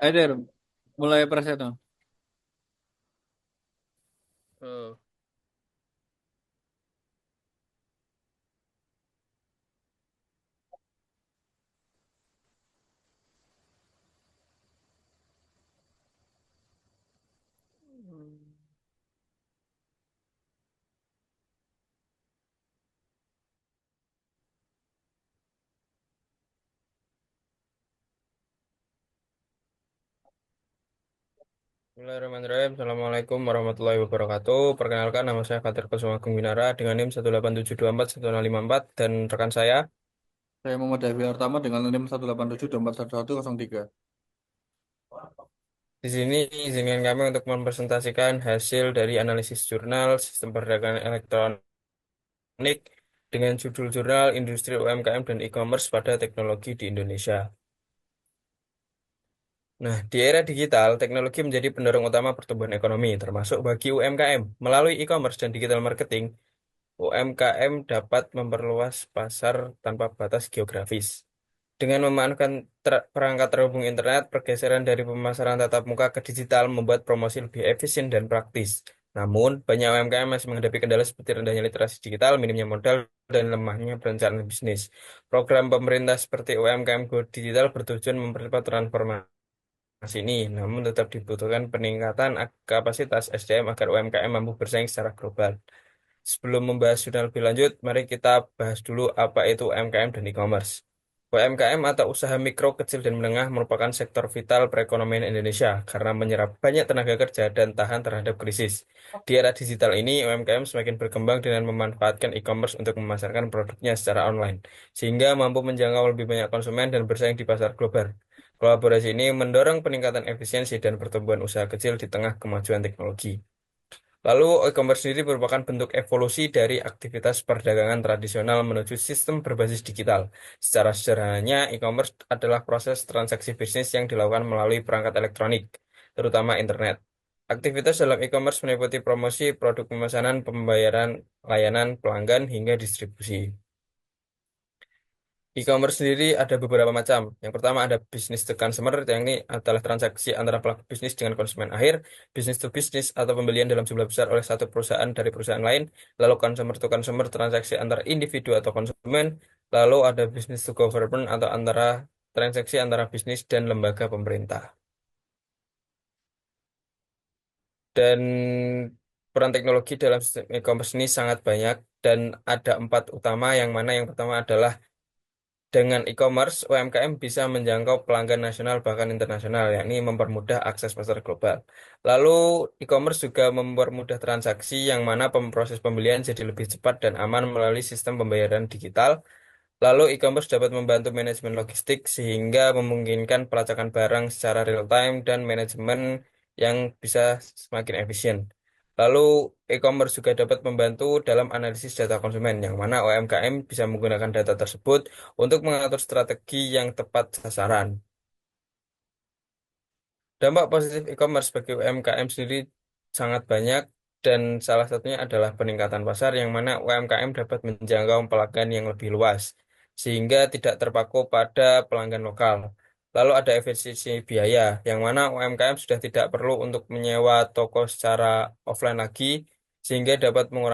Der, mulai proses dong. Oh, Bismillahirrahmanirrahim. Assalamualaikum warahmatullahi wabarakatuh. Perkenalkan, nama saya Fatir Kusuma Gumbinara dengan NIM 18724 dan rekan saya. Saya Muhammad Devi Artama dengan NIM 187241103. Di sini izinkan kami untuk mempresentasikan hasil dari analisis jurnal Sistem Perdagangan Elektronik dengan judul Jurnal Industri UMKM dan E-commerce pada Teknologi di Indonesia. Nah, di era digital, teknologi menjadi pendorong utama pertumbuhan ekonomi, termasuk bagi UMKM. Melalui e-commerce dan digital marketing, UMKM dapat memperluas pasar tanpa batas geografis. Dengan memanfaatkan perangkat terhubung internet, pergeseran dari pemasaran tatap muka ke digital membuat promosi lebih efisien dan praktis. Namun, banyak UMKM masih menghadapi kendala seperti rendahnya literasi digital, minimnya modal, dan lemahnya perencanaan bisnis. Program pemerintah seperti UMKM Go Digital bertujuan mempercepat transformasi ini, namun tetap dibutuhkan peningkatan kapasitas SDM agar UMKM mampu bersaing secara global. Sebelum membahas jurnal lebih lanjut, mari kita bahas dulu apa itu UMKM dan e-commerce. UMKM atau usaha mikro, kecil, dan menengah merupakan sektor vital perekonomian Indonesia karena menyerap banyak tenaga kerja dan tahan terhadap krisis. Di era digital ini, UMKM semakin berkembang dengan memanfaatkan e-commerce untuk memasarkan produknya secara online, sehingga mampu menjangkau lebih banyak konsumen dan bersaing di pasar global. Kolaborasi ini mendorong peningkatan efisiensi dan pertumbuhan usaha kecil di tengah kemajuan teknologi. Lalu, e-commerce sendiri merupakan bentuk evolusi dari aktivitas perdagangan tradisional menuju sistem berbasis digital. Secara sederhananya, e-commerce adalah proses transaksi bisnis yang dilakukan melalui perangkat elektronik, terutama internet. Aktivitas dalam e-commerce meliputi promosi, produk pemesanan, pembayaran, layanan pelanggan, hingga distribusi. E-commerce sendiri ada beberapa macam. Yang pertama ada business to consumer, yang ini adalah transaksi antara pelaku bisnis dengan konsumen akhir, business to business atau pembelian dalam jumlah besar oleh satu perusahaan dari perusahaan lain, lalu consumer to consumer, transaksi antara individu atau konsumen, lalu ada business to government atau antara transaksi antara bisnis dan lembaga pemerintah. Dan peran teknologi dalam sistem e-commerce ini sangat banyak dan ada empat utama, yang mana yang pertama adalah dengan e-commerce, UMKM bisa menjangkau pelanggan nasional bahkan internasional, yakni mempermudah akses pasar global. Lalu, e-commerce juga mempermudah transaksi yang mana proses pembelian jadi lebih cepat dan aman melalui sistem pembayaran digital. Lalu, e-commerce dapat membantu manajemen logistik sehingga memungkinkan pelacakan barang secara real time dan manajemen yang bisa semakin efisien. Lalu, e-commerce juga dapat membantu dalam analisis data konsumen, yang mana UMKM bisa menggunakan data tersebut untuk mengatur strategi yang tepat sasaran. Dampak positif e-commerce bagi UMKM sendiri sangat banyak, dan salah satunya adalah peningkatan pasar yang mana UMKM dapat menjangkau pelanggan yang lebih luas sehingga tidak terpaku pada pelanggan lokal. Lalu ada efisiensi biaya yang mana UMKM sudah tidak perlu untuk menyewa toko secara offline lagi sehingga dapat mengurangi